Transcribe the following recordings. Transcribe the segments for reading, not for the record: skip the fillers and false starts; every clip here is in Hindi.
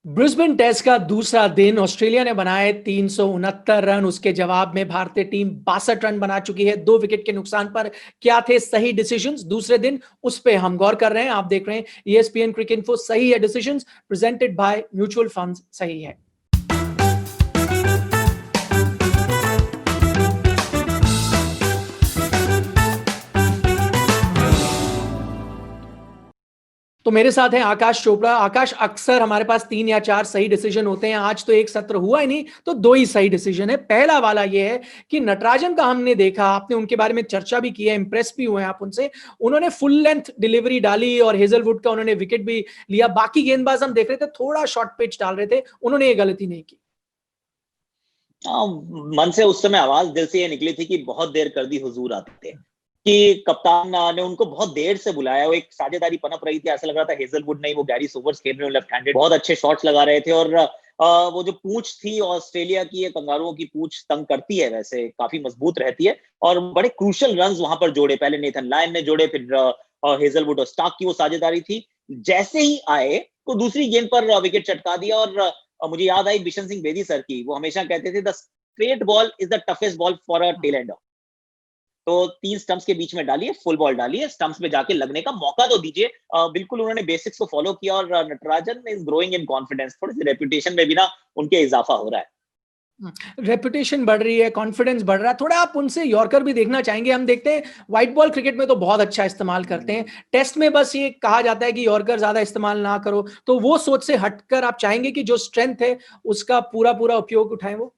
ब्रिस्बेन टेस्ट का दूसरा दिन ऑस्ट्रेलिया ने बनाए 369 रन। उसके जवाब में भारतीय टीम 62 रन बना चुकी है 2 विकेट के नुकसान पर। क्या थे सही डिसीजंस दूसरे दिन, उस पे हम गौर कर रहे हैं। आप देख रहे हैं ESPN क्रिकेट इन्फो। सही है decisions, presented by mutual funds. सही है। तो मेरे साथ हैं आकाश चोपड़ा। आकाश, अक्सर हमारे पास 3 या 4 सही डिसीजन होते हैं, आज तो एक सत्र हुआ ही नहीं तो 2 ही सही डिसीजन है। पहला वाला ये है कि नटराजन का हमने देखा, आपने उनके बारे में चर्चा भी की है, इंप्रेस भी हुए आप उनसे। उन्होंने फुल लेंथ डिलीवरी डाली और हेजलवुड का उन्होंने विकेट भी लिया। बाकी गेंदबाज हम देख रहे थे थोड़ा शॉर्ट पिच डाल रहे थे, उन्होंने ये गलती नहीं की। मन से उस समय आवाज दिल से ये निकली थी कि बहुत देर कर दी हुजूर आते, कि कप्तान ने उनको बहुत देर से बुलाया। वो एक साझेदारी पनप रही थी, ऐसा लग रहा था हेजलवुड नहीं, वो गैरी सोबर्स खेल रहे हो लेफ्ट हैंडेड, बहुत अच्छे शॉट्स लगा रहे थे। और वो जो पूंछ थी ऑस्ट्रेलिया की, ये कंगारुओं की पूंछ तंग करती है, वैसे काफी मजबूत रहती है। और बड़े क्रूशल रन्स वहां पर जोड़े, पहले नेथन लायन ने जोड़े, फिर हेजलवुड और स्टार्क की वो साझेदारी थी। जैसे ही आए तो दूसरी गेंद पर विकेट चटका दिया। और मुझे याद आई बिशन सिंह बेदी सर की, वो हमेशा कहते थे the straight ball is the toughest ball for a tail ender. तो 3 स्टंप्स के बीच में डालिए, फुल बॉल डालिए, स्टंप्स में जाके लगने का मौका तो दीजिए। बिल्कुल उन्होंने बेसिक्स को फॉलो किया और Natarajan is growing in confidence. थोड़ी सी रेपुटेशन में भी ना उनके इजाफा हो रहा है। रेपुटेशन बढ़ रही है, कॉन्फिडेंस बढ़ रहा है। थोड़ा आप उनसे यॉर्कर भी देखना चाहेंगे। हम देखते हैं व्हाइट बॉल क्रिकेट में तो बहुत अच्छा इस्तेमाल करते हैं, टेस्ट में बस ये कहा जाता है कि यॉर्कर ज्यादा इस्तेमाल ना करो। तो वो सोच से हटकर आप चाहेंगे कि जो स्ट्रेंथ है उसका पूरा पूरा उपयोग उठाएं वो।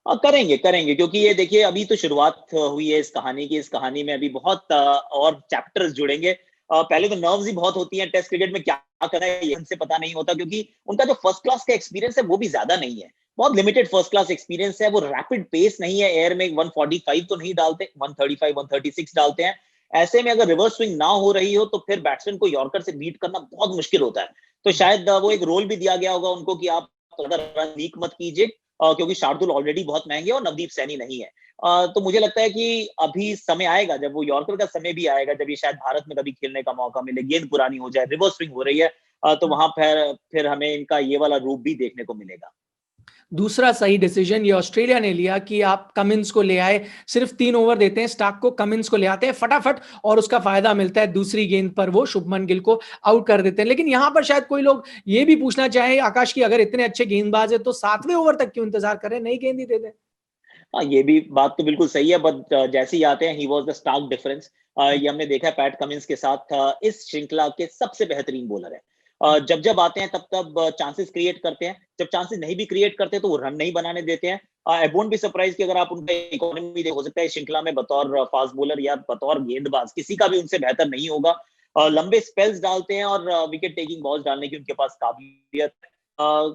करेंगे करेंगे, क्योंकि ये देखिए अभी तो शुरुआत हुई है इस कहानी की। इस कहानी में अभी बहुत और चैप्टर्स जुड़ेंगे। पहले तो नर्व्स ही बहुत होती हैं टेस्ट क्रिकेट में, क्या करना है ये उनसे पता नहीं होता, क्योंकि उनका जो फर्स्ट क्लास का एक्सपीरियंस है वो भी ज्यादा नहीं है। बहुत लिमिटेड फर्स्ट क्लास एक्सपीरियंस है। वो रैपिड पेस नहीं है, एयर में 145 तो नहीं डालते, 135 136 डालते हैं। ऐसे में अगर रिवर्स स्विंग ना हो रही हो तो फिर बैट्समैन को यॉर्कर से बीट करना बहुत मुश्किल होता है। तो शायद वो एक रोल भी दिया गया होगा उनको कि आप रन लीक मत कीजिए, क्योंकि शार्दुल ऑलरेडी बहुत महंगे और नवदीप सैनी नहीं है। तो मुझे लगता है कि अभी समय आएगा, जब वो यॉर्कर का समय भी आएगा, जब ये शायद भारत में कभी खेलने का मौका मिले, गेंद पुरानी हो जाए, रिवर्स स्विंग हो रही है, तो वहां फिर हमें इनका ये वाला रूप भी देखने को मिलेगा। दूसरा सही डिसीजन ये ऑस्ट्रेलिया ने लिया कि आप कमिंस को ले आए। सिर्फ 3 ओवर देते हैं स्टार्क को, कमिंस को ले आते हैं फटाफट और उसका फायदा मिलता है। दूसरी गेंद पर वो शुभमन गिल को आउट कर देते हैं। लेकिन यहां पर शायद कोई लोग ये भी पूछना चाहे आकाश की, अगर इतने अच्छे गेंदबाज है तो 7वें ओवर तक क्यों इंतजार करें, नई गेंद ही दे दें। हाँ, ये भी बात तो बिल्कुल सही है, बट जैसे ही आते हैं he was the stark difference. ये हमने देखा है पैट कमिंस के साथ, इस श्रृंखला के सबसे बेहतरीन बॉलर है। जब जब आते हैं तब तब चांसेस क्रिएट करते हैं, जब चांसेस नहीं भी क्रिएट करते तो वो रन नहीं बनाने देते हैं। आई वोंट बी सरप्राइज कि अगर आप उनका इकोनॉमी हो सकता है इस श्रृंखला में बतौर फास्ट बॉलर या बतौर गेंदबाज किसी का भी उनसे बेहतर नहीं होगा। लंबे स्पेल्स डालते हैं और विकेट टेकिंग बॉल्स डालने की उनके पास काबिलियत है।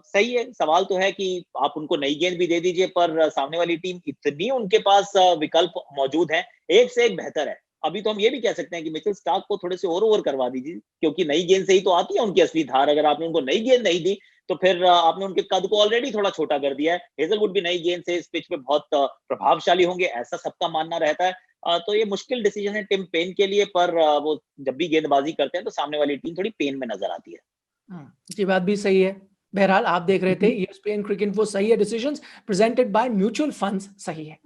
सही है। सवाल तो है कि आप उनको नई गेंद भी दे दीजिए, पर सामने वाली टीम इतनी उनके पास विकल्प मौजूद हैं, एक से एक बेहतर है। अभी तो हम ये भी कह सकते हैं कि मिचेल स्टार्क को थोड़े से और ओवर करवा दीजिए, क्योंकि नई गेंद से ही तो आती है उनकी असली धार। अगर आपने उनको नई गेंद नहीं दी तो फिर आपने उनके कद को ऑलरेडी थोड़ा छोटा कर दिया है। हेजलवुड भी नई गेंद से इस पिच पे बहुत प्रभावशाली होंगे, ऐसा सबका मानना रहता है। तो ये मुश्किल डिसीजन है टिम पेन के लिए, पर वो जब भी गेंदबाजी करते हैं तो सामने वाली टीम थोड़ी पेन में नजर आती है। ये बात भी सही है। बहरहाल आप देख रहे थे ESPN क्रिकेट इन्फो। सही है decisions, presented by mutual funds. सही है।